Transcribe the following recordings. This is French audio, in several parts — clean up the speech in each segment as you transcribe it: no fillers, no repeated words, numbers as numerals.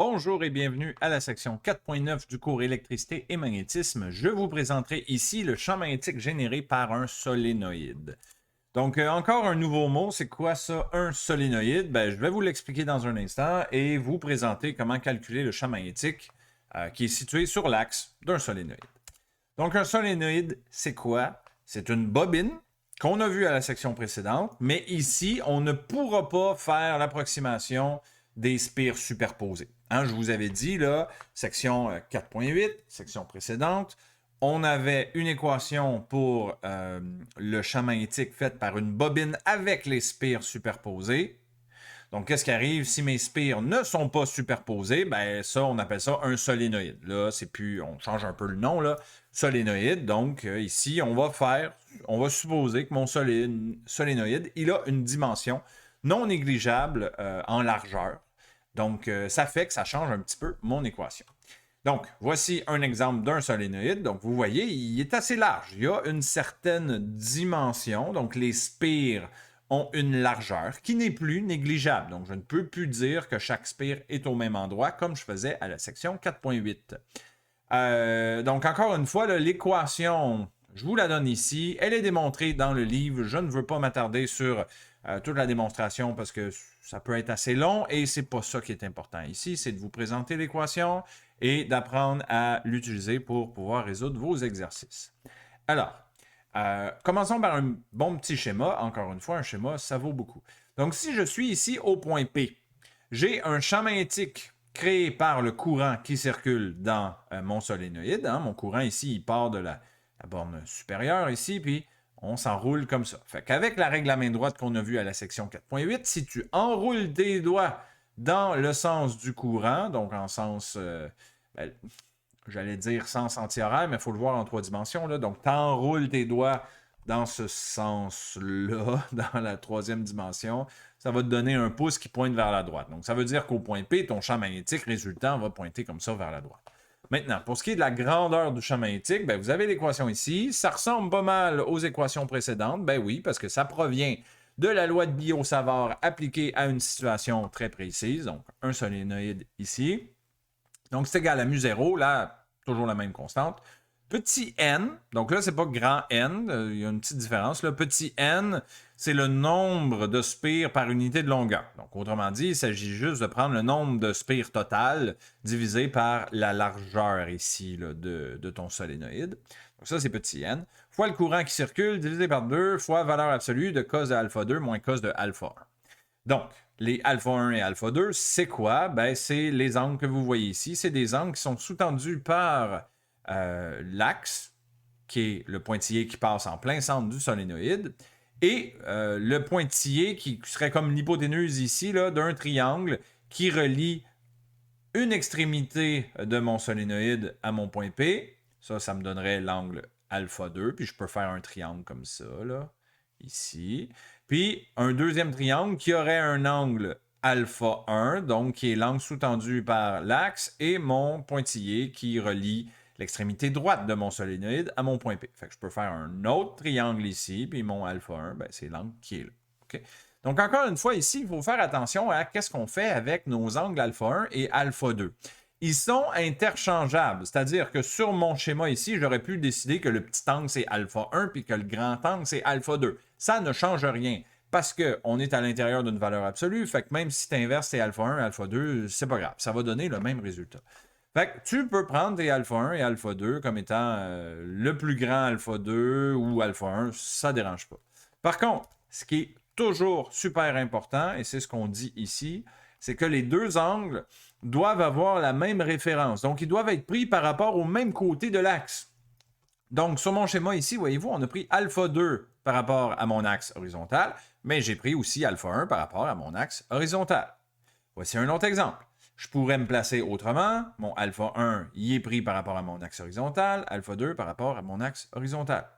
Bonjour et bienvenue à la section 4.9 du cours électricité et magnétisme. Je vous présenterai ici le champ magnétique généré par un solénoïde. Donc, encore un nouveau mot, c'est quoi ça, un solénoïde? Je vais vous l'expliquer dans un instant et vous présenter comment calculer le champ magnétique qui est situé sur l'axe d'un solénoïde. Donc, un solénoïde, c'est quoi? C'est une bobine qu'on a vue à la section précédente, mais ici, on ne pourra pas faire l'approximation des spires superposés. Hein, je vous avais dit, là, section 4.8, section précédente, on avait une équation pour le champ magnétique faite par une bobine avec les spires superposées. Donc, qu'est-ce qui arrive si mes spires ne sont pas superposés? Ben, ça, on appelle ça un solénoïde. Là, c'est plus, on change un peu le nom, là. Solénoïde. Donc, ici, on va supposer que mon solénoïde, il a une dimension non négligeable en largeur. Donc, ça fait que ça change un petit peu mon équation. Donc, voici un exemple d'un solénoïde. Donc, vous voyez, il est assez large. Il y a une certaine dimension. Donc, les spires ont une largeur qui n'est plus négligeable. Donc, je ne peux plus dire que chaque spire est au même endroit comme je faisais à la section 4.8. Donc, encore une fois, l'équation, je vous la donne ici. Elle est démontrée dans le livre. Je ne veux pas m'attarder sur toute la démonstration parce que ça peut être assez long et c'est pas ça qui est important ici. C'est de vous présenter l'équation et d'apprendre à l'utiliser pour pouvoir résoudre vos exercices. Alors, commençons par un bon petit schéma. Encore une fois, un schéma, ça vaut beaucoup. Donc, si je suis ici au point P, j'ai un champ magnétique créé par le courant qui circule dans mon solénoïde. Hein. Mon courant ici, il part de la borne supérieure ici, puis on s'enroule comme ça. Fait qu'avec la règle à main droite qu'on a vue à la section 4.8, si tu enroules tes doigts dans le sens du courant, donc en sens... j'allais dire sens anti-horaire, mais il faut le voir en 3 dimensions. Là. Donc, tu enroules tes doigts dans ce sens-là, dans la 3e dimension. Ça va te donner un pouce qui pointe vers la droite. Donc, ça veut dire qu'au point P, ton champ magnétique résultant va pointer comme ça vers la droite. Maintenant, pour ce qui est de la grandeur du champ magnétique, vous avez l'équation ici. Ça ressemble pas mal aux équations précédentes. Ben oui, parce que ça provient de la loi de Biot-Savart appliquée à une situation très précise. Donc, un solénoïde ici. Donc, c'est égal à mu0, là, toujours la même constante. Petit n, donc là, c'est pas grand n, il y a une petite différence. Là. Petit n, c'est le nombre de spires par unité de longueur. Donc, autrement dit, il s'agit juste de prendre le nombre de spires total divisé par la largeur ici là, de ton solénoïde. Donc, ça, c'est petit n. Fois le courant qui circule divisé par 2 fois valeur absolue de cos de alpha 2 moins cos de alpha 1. Donc, les alpha 1 et alpha 2, c'est quoi? C'est les angles que vous voyez ici. C'est des angles qui sont sous-tendus par l'axe, qui est le pointillé qui passe en plein centre du solénoïde, et le pointillé qui serait comme l'hypoténuse ici d'un triangle qui relie une extrémité de mon solénoïde à mon point P. Ça me donnerait l'angle alpha 2, puis je peux faire un triangle comme ça, là, ici. Puis un deuxième triangle qui aurait un angle alpha 1, donc qui est l'angle sous-tendu par l'axe, et mon pointillé qui relie l'extrémité droite de mon solénoïde à mon point P. Fait que je peux faire un autre triangle ici, puis mon alpha 1, c'est l'angle qui est là. Okay? Donc, encore une fois, ici, il faut faire attention à qu'est-ce qu'on fait avec nos angles alpha 1 et alpha 2. Ils sont interchangeables, c'est-à-dire que sur mon schéma ici, j'aurais pu décider que le petit angle, c'est alpha 1, puis que le grand angle, c'est alpha 2. Ça ne change rien, parce qu'on est à l'intérieur d'une valeur absolue, fait que même si tu inverses tes alpha 1 et alpha 2, c'est pas grave, ça va donner le même résultat. Fait que tu peux prendre tes alpha 1 et alpha 2 comme étant le plus grand alpha 2 ou alpha 1, ça ne dérange pas. Par contre, ce qui est toujours super important, et c'est ce qu'on dit ici, c'est que les deux angles doivent avoir la même référence. Donc, ils doivent être pris par rapport au même côté de l'axe. Donc, sur mon schéma ici, voyez-vous, on a pris alpha 2 par rapport à mon axe horizontal, mais j'ai pris aussi alpha 1 par rapport à mon axe horizontal. Voici un autre exemple. Je pourrais me placer autrement. Mon alpha 1, il est pris par rapport à mon axe horizontal, alpha 2 par rapport à mon axe horizontal.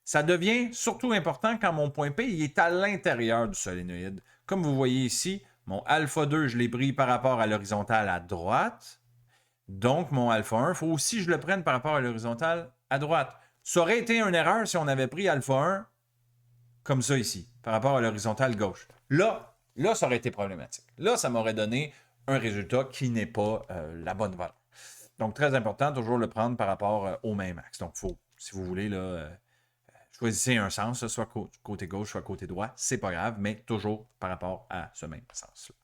Ça devient surtout important quand mon point P il est à l'intérieur du solénoïde. Comme vous voyez ici, mon alpha 2, je l'ai pris par rapport à l'horizontale à droite. Donc, mon alpha 1, il faut aussi que je le prenne par rapport à l'horizontale à droite. Ça aurait été une erreur si on avait pris alpha 1 comme ça ici, par rapport à l'horizontale gauche. Là, ça aurait été problématique. Là, ça m'aurait donné un résultat qui n'est pas la bonne valeur. Donc, très important, toujours le prendre par rapport au main max. Donc, faut, si vous voulez, là, choisissez un sens, soit côté gauche, soit côté droit. C'est pas grave, mais toujours par rapport à ce même sens-là.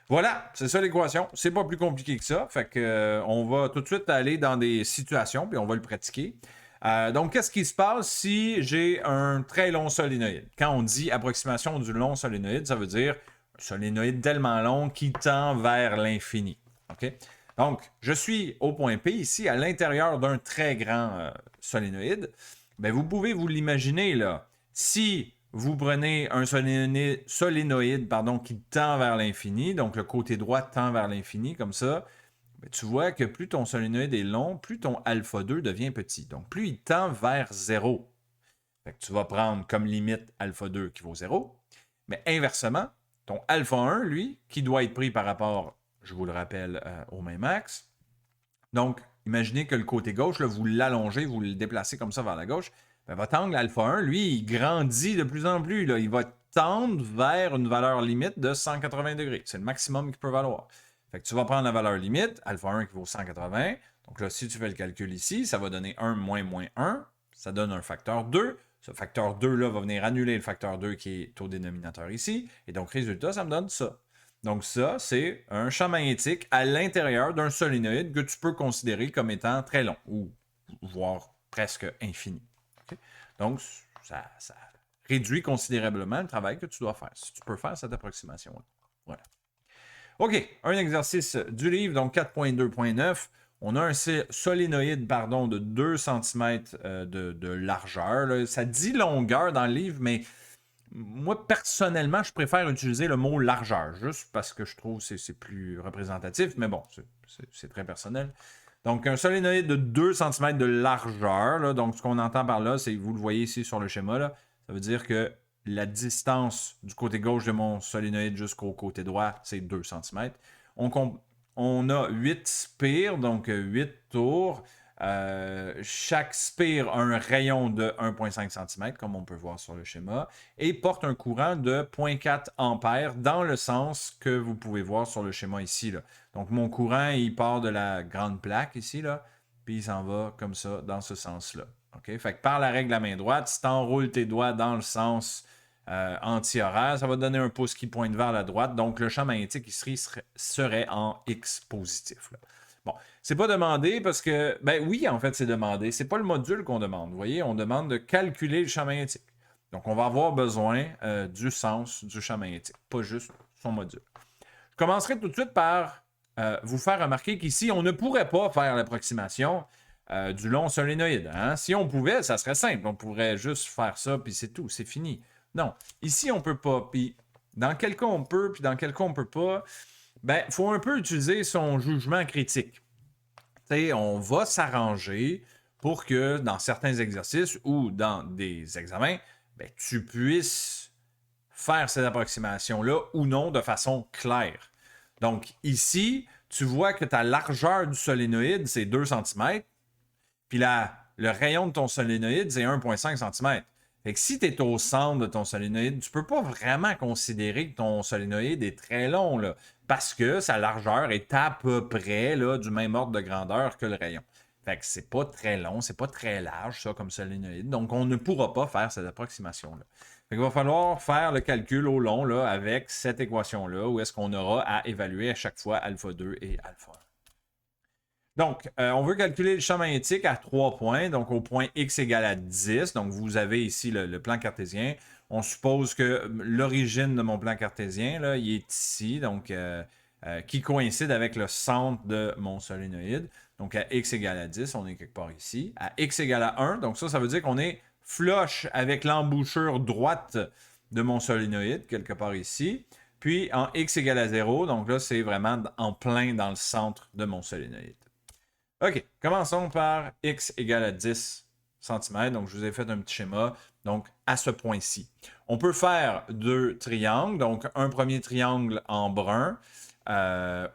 Voilà, c'est ça l'équation. C'est pas plus compliqué que ça. Fait que, on va tout de suite aller dans des situations, puis on va le pratiquer. Donc, qu'est-ce qui se passe si j'ai un très long solénoïde? Quand on dit approximation du long solénoïde, ça veut dire un solénoïde tellement long qui tend vers l'infini. OK? Donc, je suis au point P ici, à l'intérieur d'un très grand solénoïde. Bien, vous pouvez vous l'imaginer, là. Si vous prenez un solénoïde qui tend vers l'infini, donc le côté droit tend vers l'infini, comme ça, bien, tu vois que plus ton solénoïde est long, plus ton alpha 2 devient petit. Donc, plus il tend vers 0. Fait que tu vas prendre comme limite alpha 2 qui vaut 0. Mais inversement, ton alpha 1, lui, qui doit être pris par rapport, je vous le rappelle, au main max. Donc, imaginez que le côté gauche, là, vous l'allongez, vous le déplacez comme ça vers la gauche. Ben, votre angle alpha 1, lui, il grandit de plus en plus. Là. Il va tendre vers une valeur limite de 180 degrés. C'est le maximum qu'il peut valoir. Fait que tu vas prendre la valeur limite, alpha 1 qui vaut 180. Donc là, si tu fais le calcul ici, ça va donner 1 moins 1. Ça donne un facteur 2. Ce facteur 2-là va venir annuler le facteur 2 qui est au dénominateur ici. Et donc, résultat, ça me donne ça. Donc ça, c'est un champ magnétique à l'intérieur d'un solénoïde que tu peux considérer comme étant très long, ou voire presque infini. Okay? Donc, ça réduit considérablement le travail que tu dois faire, si tu peux faire cette approximation-là. Voilà. OK, un exercice du livre, donc 4.2.9. On a un solénoïde de 2 cm de largeur. Là. Ça dit longueur dans le livre, mais moi, personnellement, je préfère utiliser le mot largeur, juste parce que je trouve que c'est plus représentatif, mais bon, c'est très personnel. Donc, un solénoïde de 2 cm de largeur, là, donc ce qu'on entend par là, c'est, vous le voyez ici sur le schéma, là, ça veut dire que la distance du côté gauche de mon solénoïde jusqu'au côté droit, c'est 2 cm. On a 8 spires, donc 8 tours. Chaque spire a un rayon de 1,5 cm, comme on peut voir sur le schéma, et porte un courant de 0,4 ampères dans le sens que vous pouvez voir sur le schéma ici. Là. Donc, mon courant, il part de la grande plaque ici, là, puis il s'en va comme ça, dans ce sens-là. Okay? Fait que par la règle de la main droite, si tu enroules tes doigts dans le sens anti-horaire, ça va te donner un pouce qui pointe vers la droite. Donc, le champ magnétique ici serait en X positif. Là. Bon, c'est pas demandé parce que, ben oui, en fait, c'est demandé. C'est pas le module qu'on demande. Vous voyez, on demande de calculer le champ magnétique. Donc, on va avoir besoin du sens du champ magnétique, pas juste son module. Je commencerai tout de suite par vous faire remarquer qu'ici, on ne pourrait pas faire l'approximation du long solénoïde. Hein? Si on pouvait, ça serait simple. On pourrait juste faire ça, puis c'est tout, c'est fini. Non, ici, on ne peut pas. Puis, dans quel cas on peut, puis dans quel cas on ne peut pas, ben, il faut un peu utiliser son jugement critique. T'sais, on va s'arranger pour que dans certains exercices ou dans des examens, ben, tu puisses faire cette approximation-là ou non de façon claire. Donc, ici, tu vois que ta largeur du solénoïde, c'est 2 cm, puis le rayon de ton solénoïde, c'est 1,5 cm. Fait que si tu es au centre de ton solénoïde, tu peux pas vraiment considérer que ton solénoïde est très long, là, parce que sa largeur est à peu près là, du même ordre de grandeur que le rayon. Fait que c'est pas très long, c'est pas très large, ça, comme solénoïde. Donc, on ne pourra pas faire cette approximation-là. Fait qu'il va falloir faire le calcul au long là, avec cette équation-là, où est-ce qu'on aura à évaluer à chaque fois alpha 2 et alpha 1. Donc, on veut calculer le champ magnétique à 3 points, donc au point X égale à 10. Donc, vous avez ici le plan cartésien. On suppose que l'origine de mon plan cartésien, là, il est ici, donc qui coïncide avec le centre de mon solénoïde. Donc, à X égale à 10, on est quelque part ici. À X égale à 1, donc ça veut dire qu'on est flush avec l'embouchure droite de mon solénoïde, quelque part ici. Puis, en X égale à 0, donc là, c'est vraiment en plein dans le centre de mon solénoïde. OK, commençons par X égale à 10 cm. Donc, je vous ai fait un petit schéma. Donc, à ce point-ci. On peut faire 2 triangles. Donc, un premier triangle en brun.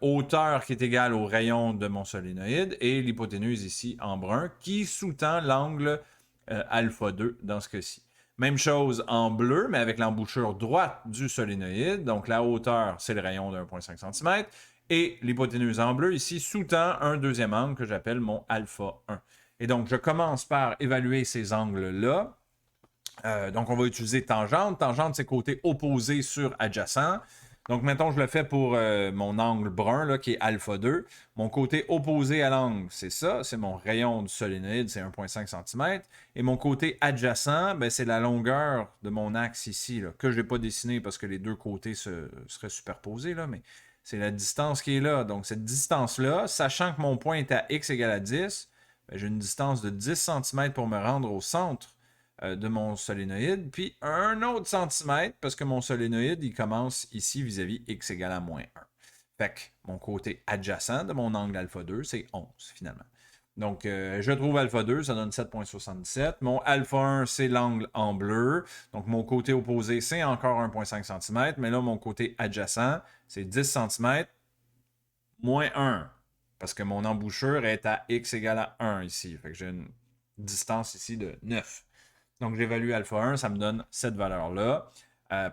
Hauteur qui est égale au rayon de mon solénoïde. Et l'hypoténuse ici en brun qui sous-tend l'angle alpha 2 dans ce cas-ci. Même chose en bleu, mais avec l'embouchure droite du solénoïde. Donc, la hauteur, c'est le rayon de 1,5 cm. Et l'hypoténuse en bleu ici sous-tend un deuxième angle que j'appelle mon alpha 1. Et donc, je commence par évaluer ces angles-là. Donc, on va utiliser tangente. Tangente, c'est côté opposé sur adjacent. Donc, mettons, je le fais pour mon angle brun, là, qui est alpha 2. Mon côté opposé à l'angle, c'est ça. C'est mon rayon du solénoïde, c'est 1,5 cm. Et mon côté adjacent, ben, c'est la longueur de mon axe ici, là, que je n'ai pas dessiné parce que les deux côtés seraient superposés, là, mais c'est la distance qui est là. Donc, cette distance-là, sachant que mon point est à x égale à 10, ben, j'ai une distance de 10 cm pour me rendre au centre de mon solénoïde, puis un autre centimètre, parce que mon solénoïde, il commence ici vis-à-vis x égale à moins 1. Fait que mon côté adjacent de mon angle alpha 2, c'est 11, finalement. Donc, je trouve alpha 2, ça donne 7,77. Mon alpha 1, c'est l'angle en bleu. Donc, mon côté opposé, c'est encore 1,5 cm. Mais là, mon côté adjacent, c'est 10 cm moins 1. Parce que mon embouchure est à x égale à 1 ici. Fait que j'ai une distance ici de 9. Donc, j'évalue alpha 1, ça me donne cette valeur-là.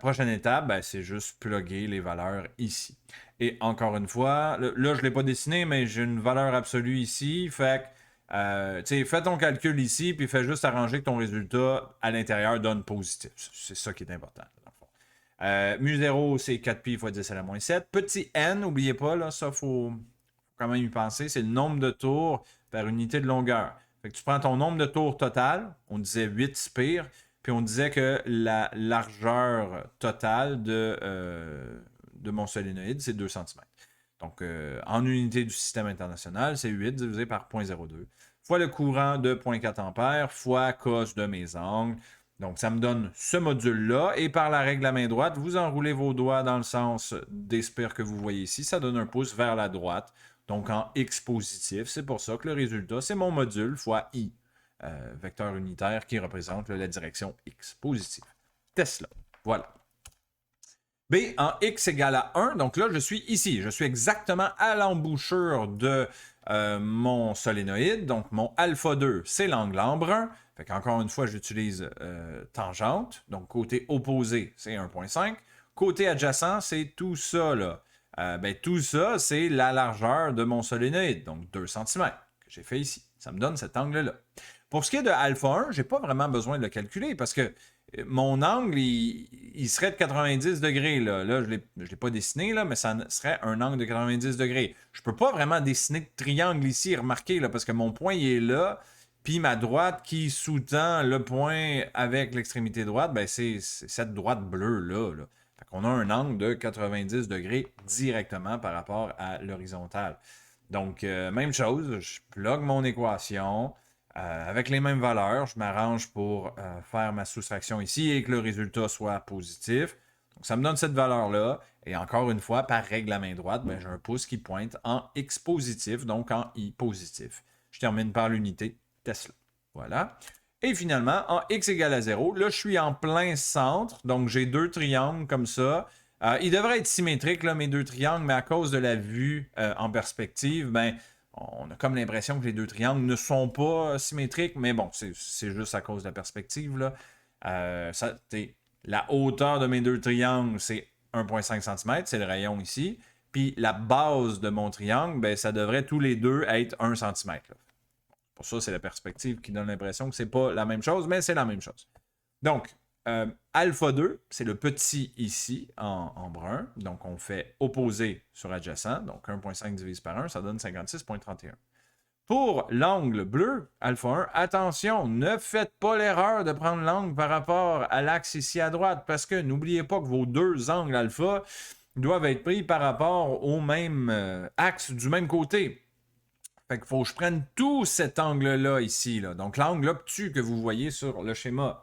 Prochaine étape, ben, c'est juste plugger les valeurs ici. Et encore une fois, là, je ne l'ai pas dessiné, mais j'ai une valeur absolue ici. Fait que, fais ton calcul ici, puis fais juste arranger que ton résultat à l'intérieur donne positif. C'est ça qui est important. Mu0, c'est 4pi fois 10 à la moins 7. Petit n, n'oubliez pas, là, ça, il faut quand même y penser. C'est le nombre de tours par unité de longueur. Fait que tu prends ton nombre de tours total, on disait 8 spires, puis on disait que la largeur totale de mon solénoïde, c'est 2 cm. Donc, en unité du système international, c'est 8 divisé par 0,02 fois le courant de 0,4 ampères fois cos de mes angles. Donc, ça me donne ce module-là. Et par la règle à main droite, vous enroulez vos doigts dans le sens des spires que vous voyez ici. Ça donne un pouce vers la droite. Donc, en x positif, c'est pour ça que le résultat, c'est mon module fois i, vecteur unitaire qui représente la direction x positive. Tesla. Voilà. B en x égale à 1. Donc là, je suis ici. Je suis exactement à l'embouchure de mon solénoïde. Donc, mon alpha 2, c'est l'angle en brun. Fait qu'encore une fois, j'utilise tangente. Donc, côté opposé, c'est 1,5. Côté adjacent, c'est tout ça, là. Tout ça, c'est la largeur de mon solénoïde, donc 2 cm, que j'ai fait ici. Ça me donne cet angle-là. Pour ce qui est de alpha 1, je n'ai pas vraiment besoin de le calculer parce que mon angle, il serait de 90 degrés. Là, je ne l'ai pas dessiné, là, mais ça serait un angle de 90 degrés. Je ne peux pas vraiment dessiner de triangle ici, remarquez, là, parce que mon point il est là, puis ma droite qui sous-tend le point avec l'extrémité droite, ben c'est cette droite bleue-là. Là. On a un angle de 90 degrés directement par rapport à l'horizontale. Donc, même chose, je plug mon équation avec les mêmes valeurs. Je m'arrange pour faire ma soustraction ici et que le résultat soit positif. Donc, ça me donne cette valeur-là. Et encore une fois, par règle à main droite, ben, j'ai un pouce qui pointe en x positif, donc en i positif. Je termine par l'unité Tesla. Voilà. Et finalement, en x égale à 0, là, je suis en plein centre. Donc, j'ai deux triangles comme ça. Ils devraient être symétriques, là, mes deux triangles, mais à cause de la vue en perspective, ben, on a comme l'impression que les deux triangles ne sont pas symétriques. Mais bon, c'est juste à cause de la perspective. Là. La hauteur de mes deux triangles, c'est 1,5 cm. C'est le rayon ici. Puis la base de mon triangle, ben, ça devrait tous les deux être 1 cm. Là. Pour ça, c'est la perspective qui donne l'impression que c'est pas la même chose, mais c'est la même chose. Donc, alpha 2, c'est le petit ici en brun. Donc, on fait opposé sur adjacent. Donc, 1,5 divisé par 1, ça donne 56,31. Pour l'angle bleu, alpha 1, attention, ne faites pas l'erreur de prendre l'angle par rapport à l'axe ici à droite, parce que n'oubliez pas que vos deux angles alpha doivent être pris par rapport au même axe du même côté. Fait qu'il faut que je prenne tout cet angle-là ici. Là. Donc, l'angle obtus que vous voyez sur le schéma.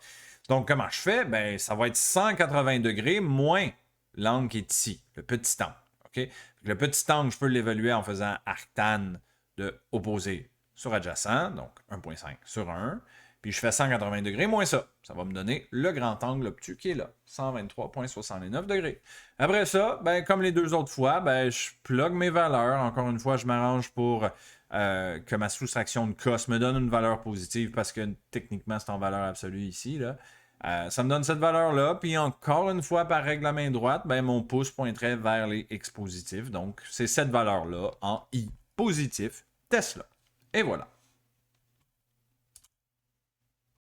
Donc, comment je fais? Ben, ça va être 180 degrés moins l'angle qui est ici, le petit angle. Okay? Le petit angle, je peux l'évaluer en faisant arctan de opposé sur adjacent, donc 1,5 sur 1. Puis je fais 180 degrés moins ça. Ça va me donner le grand angle obtus qui est là, 123,69 degrés. Après ça, ben, comme les deux autres fois, ben, je plug mes valeurs. Encore une fois, je m'arrange pour que ma soustraction de cos me donne une valeur positive parce que techniquement, c'est en valeur absolue ici. Là. Ça me donne cette valeur-là. Puis encore une fois, par règle à main droite, ben, mon pouce pointerait vers les X positifs. Donc, c'est cette valeur-là en I positif Tesla. Et voilà.